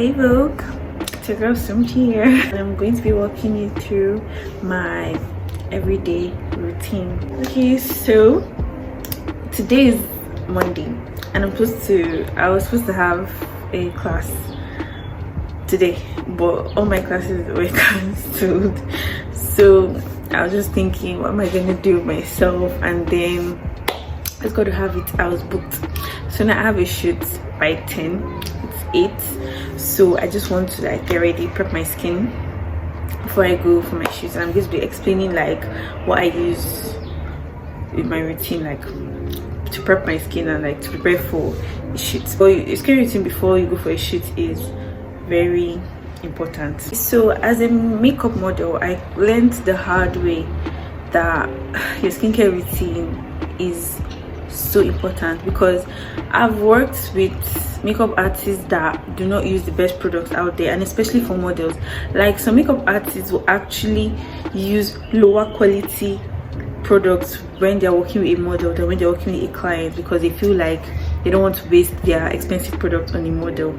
Hey Vogue, it's your girl Sumchi here, and I'm going to be walking you through my everyday routine. Okay, so today is Monday, and I was supposed to have a class today, but all my classes were cancelled. So I was just thinking, what am I gonna do with myself? And then I just got to have it. I was booked, so now I have a shoot by 10. It's 8, so I just want to like get ready, prep my skin before I go for my shoots. And I'm going to be explaining like what I use in my routine, like to prep my skin and like to prepare for the shoots. So your skin routine before you go for a shoot is very important. So as a makeup model, I learned the hard way that your skincare routine is so important, because I've worked with makeup artists that do not use the best products out there, and especially for models. Like some makeup artists will actually use lower quality products when they're working with a model than when they're working with a client, because they feel like they don't want to waste their expensive product on a model.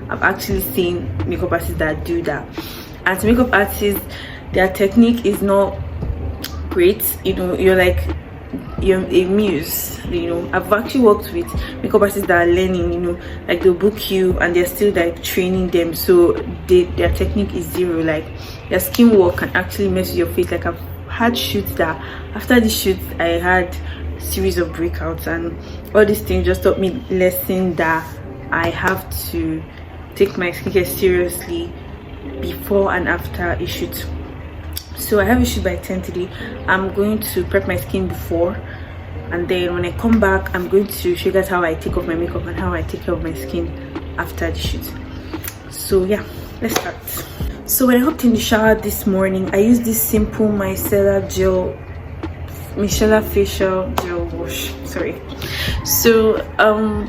I've actually seen makeup artists that do that, and to makeup artists, their technique is not great. You're a muse. I've actually worked with makeup artists that are learning, like they'll book you and they're still like training them, so their technique is zero. Like their skin work can actually mess with your face. Like I've had shoots that after the shoot I had a series of breakouts, and all these things just taught me lesson that I have to take my skincare seriously before and after a shoot. So I have a shoot by 10 today. I'm going to prep my skin before, and then when I come back, I'm going to show you guys how I take off my makeup and how I take care of my skin after the shoot. So yeah, let's start. So when I hopped in the shower this morning, I used this simple micellar facial gel wash. Sorry. So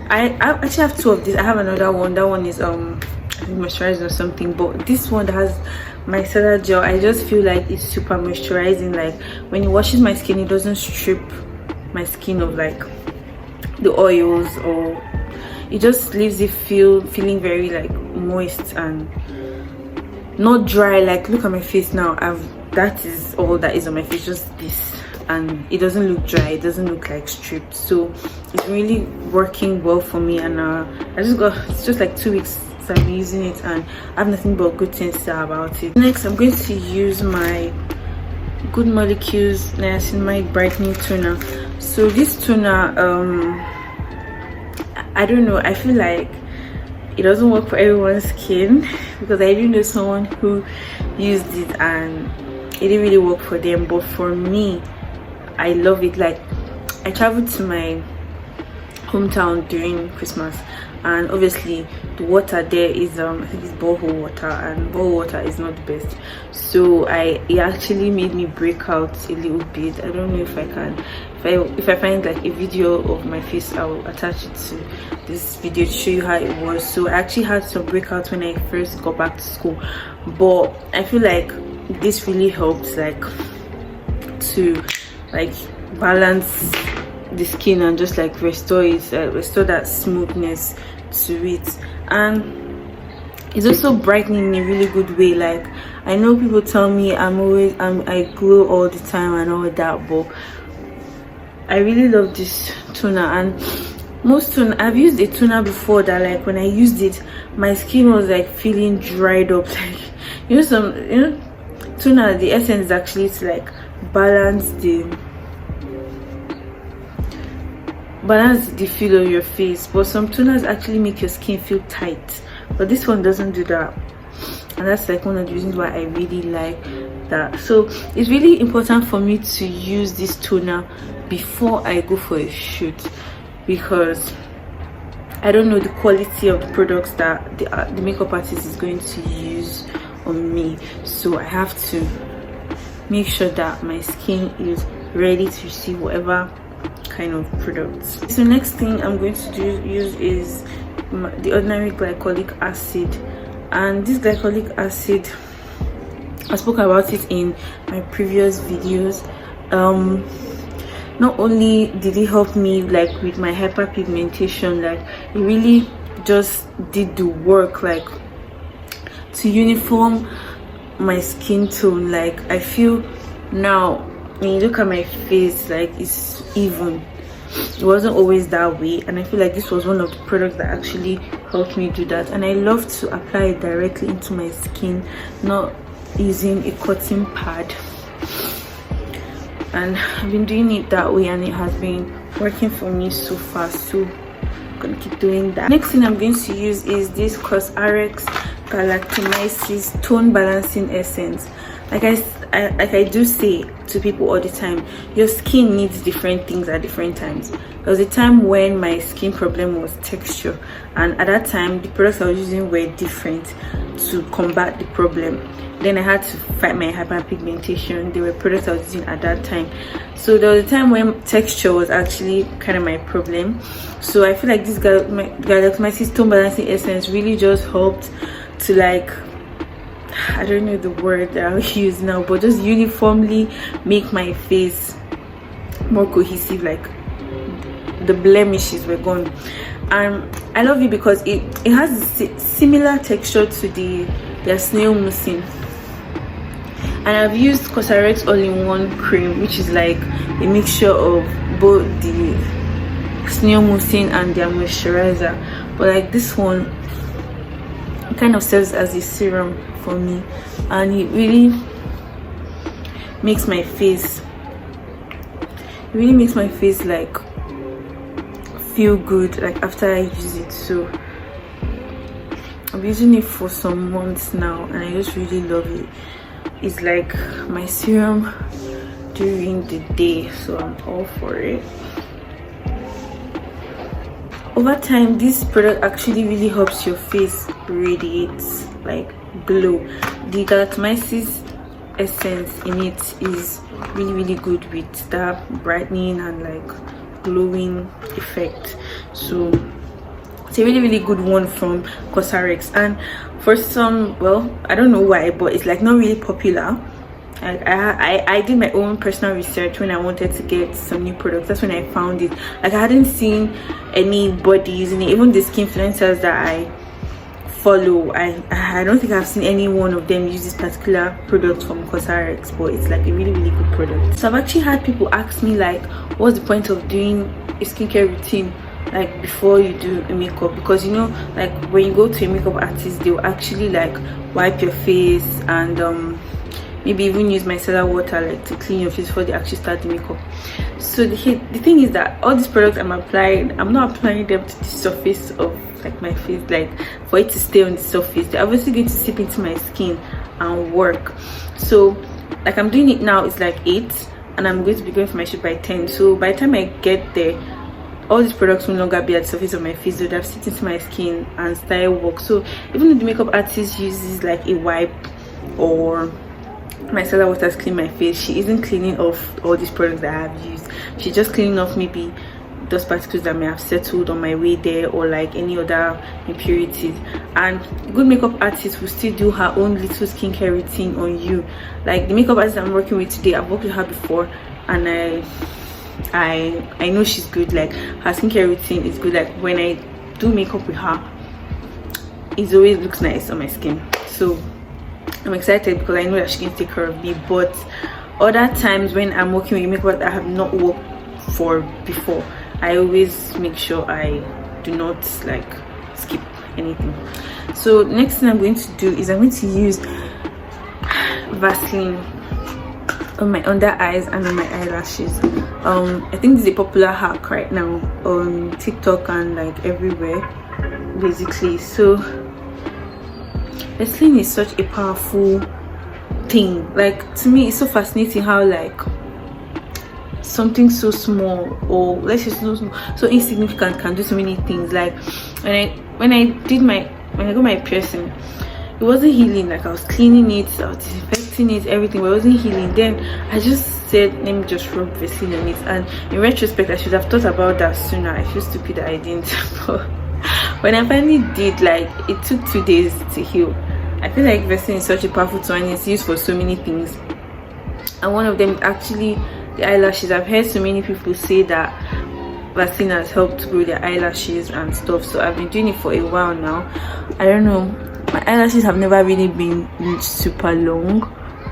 I actually have two of these. I have another one. That one is I think moisturizer or something, but this one that has micellar gel, I just feel like it's super moisturizing. Like when it washes my skin, it doesn't strip my skin of like the oils, or it just leaves it feeling very like moist and not dry. Like look at my face now. That is all that is on my face, just this, and it doesn't look dry, it doesn't look like stripped. So it's really working well for me, and it's just like 2 weeks I've been using it, and I have nothing but good things to say about it. Next, I'm going to use my Good Molecules Niacinamide Brightening Toner. So this toner, I don't know, I feel like it doesn't work for everyone's skin, because I do know someone who used it and it didn't really work for them. But for me, I love it. Like I traveled to my hometown during Christmas, and obviously the water there is I think it's borehole water, and borehole water is not the best. So it actually made me break out a little bit. I don't know if I can, if I find like a video of my face, I'll attach it to this video to show you how it was. So I actually had some breakouts when I first got back to school, but I feel like this really helped like to like balance the skin and just like restore that smoothness to it. And it's also brightening in a really good way. Like I know people tell me I glow all the time and all that, but I really love this toner. And most toner, I've used a toner before that like when I used it, my skin was like feeling dried up. Like toner, the essence is actually to like balance the feel of your face, but some toners actually make your skin feel tight, but this one doesn't do that, and that's like one of the reasons why I really like that. So it's really important for me to use this toner before I go for a shoot, because I don't know the quality of the products that the makeup artist is going to use on me. So I have to make sure that my skin is ready to receive whatever kind of products. So next thing I'm going to use is the ordinary glycolic acid. And this glycolic acid, I spoke about it in my previous videos. Not only did it help me like with my hyperpigmentation, like it really just did the work. Like to uniform my skin tone. Like I feel now when you look at my face, like it's even. It wasn't always that way, and I feel like this was one of the products that actually helped me do that. And I love to apply it directly into my skin, not using a cotton pad. And I've been doing it that way, and it has been working for me so far, so I'm gonna keep doing that. Next thing I'm going to use is this CosRx Galactomyces Tone Balancing Essence. Like I do say to people all the time, your skin needs different things at different times. There was a time when my skin problem was texture, and at that time the products I was using were different to combat the problem. Then I had to fight my hyperpigmentation. There were products I was using at that time. So there was a time when texture was actually kind of my problem. So I feel like this Galactomyces Tone Balancing Essence really just helped to, like, I don't know the word that I'll use now, but just uniformly make my face more cohesive. Like the blemishes were gone. And I love it because it has a similar texture to their snail mucin. And I've used CosRx all-in-one cream, which is like a mixture of both the snail mucin and their moisturizer. But like this one, it kind of serves as a serum for me, and it really makes my face like feel good, like after I use it. So I'm using it for some months now, and I just really love it. It's like my serum during the day, so I'm all for it. Over time, this product actually really helps your face radiate, like glow. The Galactomyces essence in it is really good with that brightening and like glowing effect. So it's a really good one from CosRx. And for some, well, I don't know why, but it's like not really popular. Like I did my own personal research when I wanted to get some new products. That's when I found it. Like I hadn't seen anybody using it. Even the skin influencers that I follow, I don't think I've seen any one of them use this particular product from CosRx, but it's like a really good product. So I've actually had people ask me, like, what's the point of doing a skincare routine like before you do a makeup? Because you know, like when you go to a makeup artist, they'll actually like wipe your face and maybe even use micellar water like to clean your face before they actually start the makeup. So the thing is that all these products I'm applying, I'm not applying them to the surface of like my face, like for it to stay on the surface. They're obviously going to seep into my skin and work. So like I'm doing it now, it's like 8, and I'm going to be going for my shoot by 10. So by the time I get there, all these products will no longer be at the surface of my face. They would have sit into my skin and start work. So even if the makeup artist uses like a wipe or micellar water to clean my face, she isn't cleaning off all these products that I have used. She's just cleaning off maybe those particles that may have settled on my way there, or like any other impurities. And good makeup artist will still do her own little skincare routine on you. Like the makeup artist I'm working with today, I've worked with her before, and I know she's good. Like her skincare routine is good. Like when I do makeup with her, it always looks nice on my skin. So I'm excited because I know that she can take care of me. But other times when I'm working with makeup that I have not worked for before, I always make sure I do not like skip anything. So next thing I'm going to do is I'm going to use Vaseline on my under eyes and on my eyelashes. I think this is a popular hack right now on TikTok and like everywhere basically. So Vaseline is such a powerful thing. Like to me, it's so fascinating how like something so small, or let's just so insignificant, can do so many things. Like when I got my piercing, it wasn't healing. Like I was cleaning it, I was disinfecting it, everything, but it wasn't healing. Then I just said, let me just rub Vaseline on it. And in retrospect, I should have thought about that sooner. I feel stupid that I didn't. But when I finally did, like it took 2 days to heal. I feel like Vaseline is such a powerful tool, and it's used for so many things. And one of them is actually the eyelashes. I've heard so many people say that Vaseline has helped grow their eyelashes and stuff. So I've been doing it for a while now. I don't know, My eyelashes have never really been super long,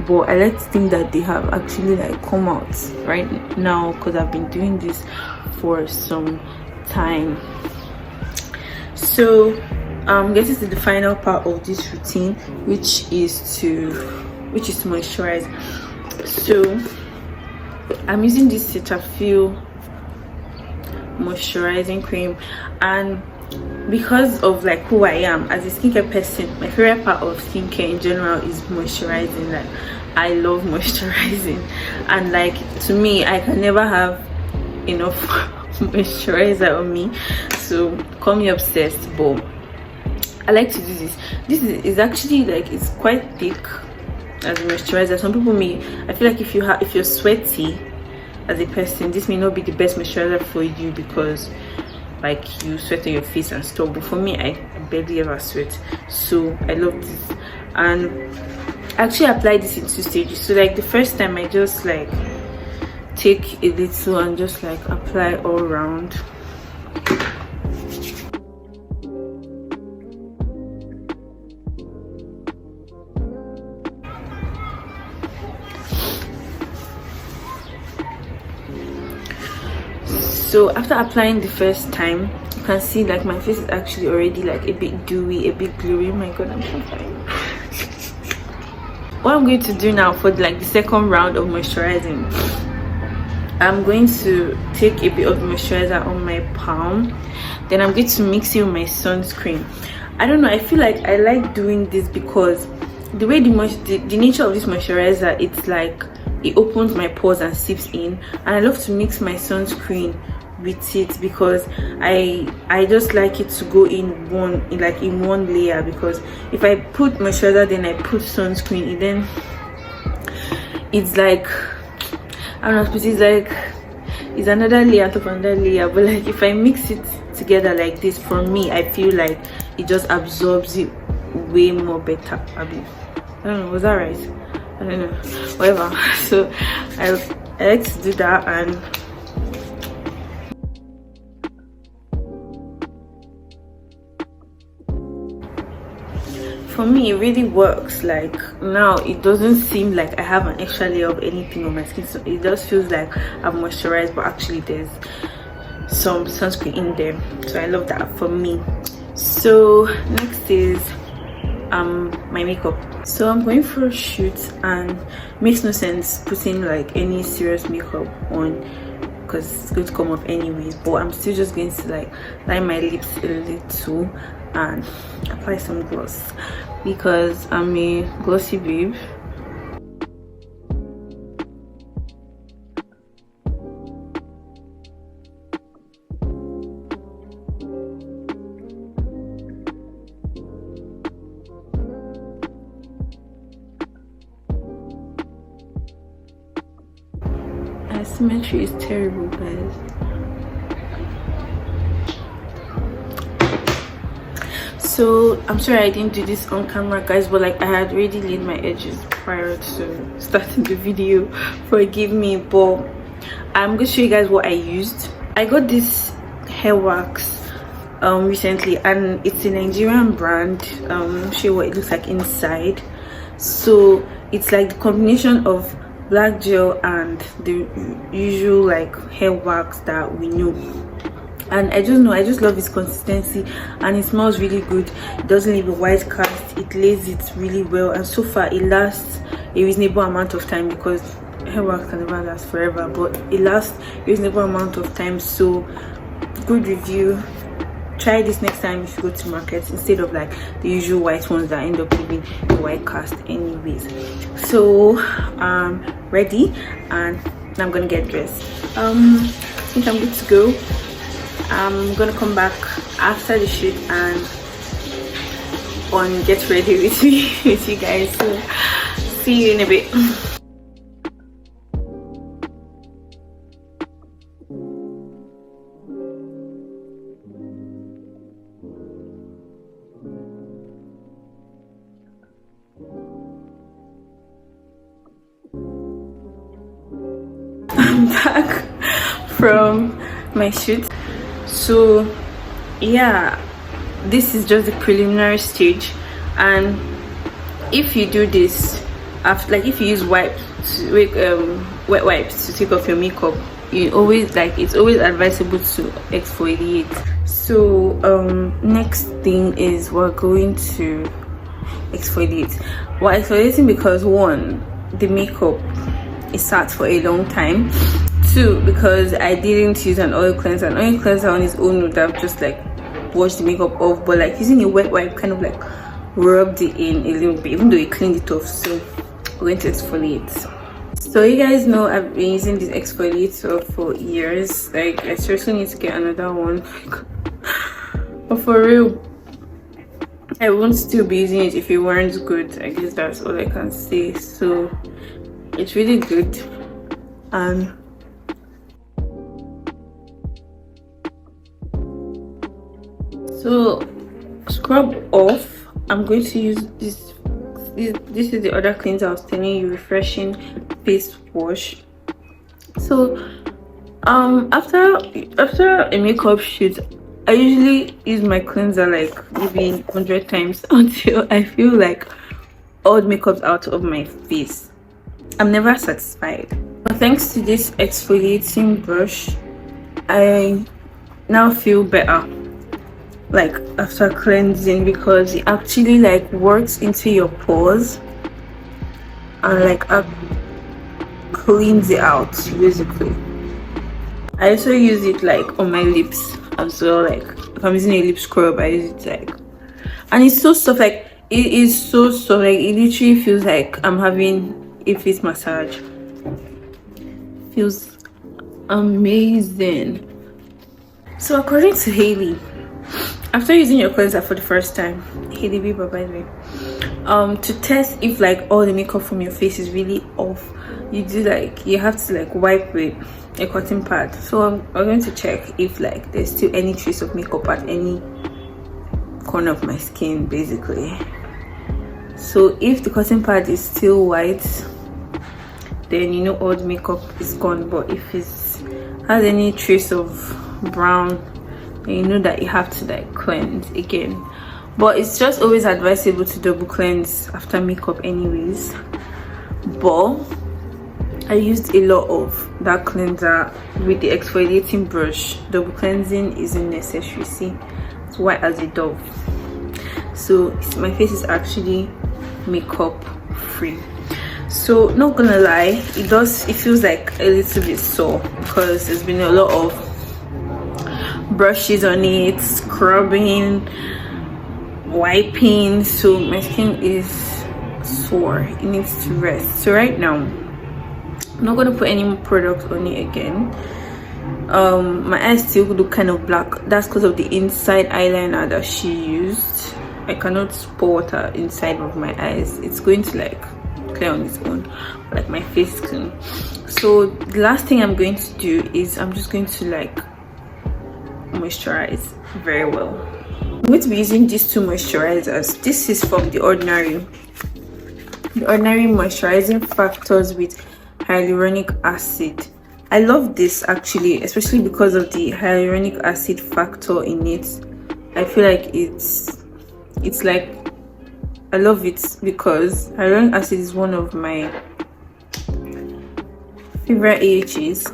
but I like to think that they have actually like come out right now because I've been doing this for some time. So getting to the final part of this routine, which is to moisturize. So I'm using this Cetaphil moisturizing cream, and because of like who I am as a skincare person, my favorite part of skincare in general is moisturizing. Like I love moisturizing, and like to me I can never have enough moisturizer on me, so call me obsessed, but I like to do this is actually like it's quite thick as a moisturizer. Some people may, I feel like if you're sweaty as a person, this may not be the best moisturizer for you because like you sweat on your face and stuff, but for me I barely ever sweat, so I love this. And I actually applied this in 2 stages. So like the first time I just like take a little and just like apply all around. So after applying the first time, you can see like my face is actually already like a bit dewy, a bit glowy. Oh my god, I'm so fine. What I'm going to do now for like the second round of moisturizing, I'm going to take a bit of moisturizer on my palm, then I'm going to mix it with my sunscreen. I don't know, I feel like I like doing this because the way the nature of this moisturizer, it's like it opens my pores and seeps in, and I love to mix my sunscreen with it because I just like it to go in one layer, because if I put moisturizer then I put sunscreen, and then it's like, I don't know, but it's like it's another layer on top of another layer. But like if I mix it together like this, for me I feel like it just absorbs it way more better. I don't know, was that right? I don't know, whatever. So I like to do that. And for me it really works. Like now it doesn't seem like I have an extra layer of anything on my skin, so it just feels like I've moisturized, but actually there's some sunscreen in there, so I love that for me. So next is my makeup. So I'm going for a shoot, and it makes no sense putting like any serious makeup on because it's going to come off anyways, but I'm still just going to like line my lips a little and apply some gloss because I'm a glossy babe. Symmetry is terrible, guys. So I'm sorry I didn't do this on camera, guys, but like I had already laid my edges prior to starting the video, forgive me. But I'm gonna show you guys what I used. I got this hair wax recently, and it's a Nigerian brand. I'll show you what it looks like inside. So it's like the combination of black gel and the usual like hair wax that we know, and I just love its consistency, and it smells really good. It doesn't leave a white cast, it lays it really well, and so far it lasts a reasonable amount of time, because hair wax can never last forever, but it lasts a reasonable amount of time. So good review. Try this next time if you go to market, instead of like the usual white ones that end up leaving the white cast anyways. So ready, and I'm gonna get dressed. I think I'm good to go. I'm gonna come back after the shoot and get ready with me with you guys. So see you in a bit. I'm back from my shoot. So yeah, this is just the preliminary stage, And if you do this after, like if you use wet wipes to take off your makeup, you always, like, it's always advisable to exfoliate. So next thing is we're going to exfoliate. We're exfoliating because, one, the makeup is sat for a long time. Two, because I didn't use an oil cleanser. An oil cleanser on its own would have just like washed the makeup off, but like using a wet wipe kind of like rubbed it in a little bit, even though it cleaned it off. So we're going to exfoliate. So you guys know I've been using this exfoliator for years. Like, I seriously need to get another one. But for real, I won't still be using it if it weren't good. I guess that's all I can say. So it's really good. And so scrub off, I'm going to use this is the other cleanser I was telling you, refreshing face wash. So after a makeup shoot, I usually use my cleanser like maybe 100 times until I feel like all the makeup's out of my face. I'm never satisfied, but thanks to this exfoliating brush, I now feel better, like after cleansing, because it actually like works into your pores and like cleans it out basically. I also use it like on my lips as well. Like if I'm using a lip scrub, I use it like, and it's so soft. Like it is so soft. Like it literally feels like I'm having a face massage. Feels amazing. So according to Haley, after using your cleanser for the first time, Haley Bieber by the way, to test if like all the makeup from your face is really off, you have to like wipe with a cotton pad. So I'm going to check if like there's still any trace of makeup at any corner of my skin basically. So if the cotton pad is still white, then you know all the makeup is gone. But if it has any trace of brown, then you know that you have to like cleanse again. But it's just always advisable to double cleanse after makeup anyways. But I used a lot of that cleanser with the exfoliating brush. Double cleansing isn't necessary. See, it's white as a dove. So my face is actually makeup free. So not gonna lie, it feels like a little bit sore because there's been a lot of brushes on it, scrubbing, wiping, so my skin is sore. It needs to rest. So right now I'm not gonna put any more product on it again. My eyes still look kind of black. That's because of the inside eyeliner that she used. I cannot pour water inside of my eyes. It's going to like clear on its own, like my face skin. So the last thing I'm going to do is I'm just going to like moisturize very well. I'm going to be using these two moisturizers. This is from the Ordinary moisturizing factors with hyaluronic acid. I love this actually, especially because of the hyaluronic acid factor in it. I feel like it's like, I love it because hyaluronic acid is one of my favorite AHAs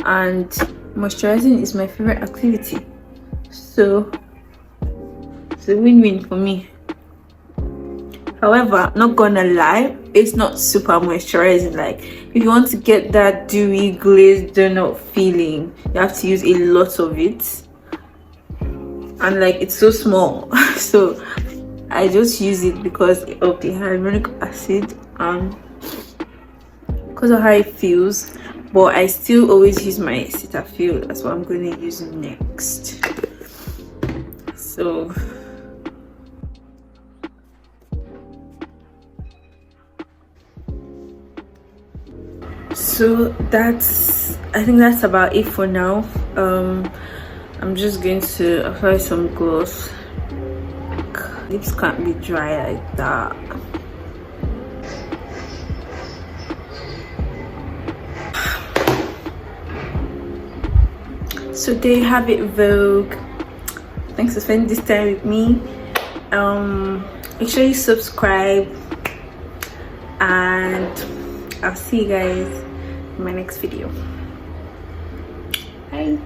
and moisturizing is my favorite activity. So it's a win-win for me. However, not gonna lie, it's not super moisturizing. Like if you want to get that dewy glazed donut feeling, you have to use a lot of it, and like it's so small. So I just use it because of the hyaluronic acid and because of how it feels. But I still always use my Cetaphil. That's what I'm going to use next. So I think that's about it for now. I'm just going to apply some gloss. Lips can't be dry like that. So there you have it, Vogue. Thanks for spending this time with me. make sure you subscribe, and I'll see you guys in my next video. Bye.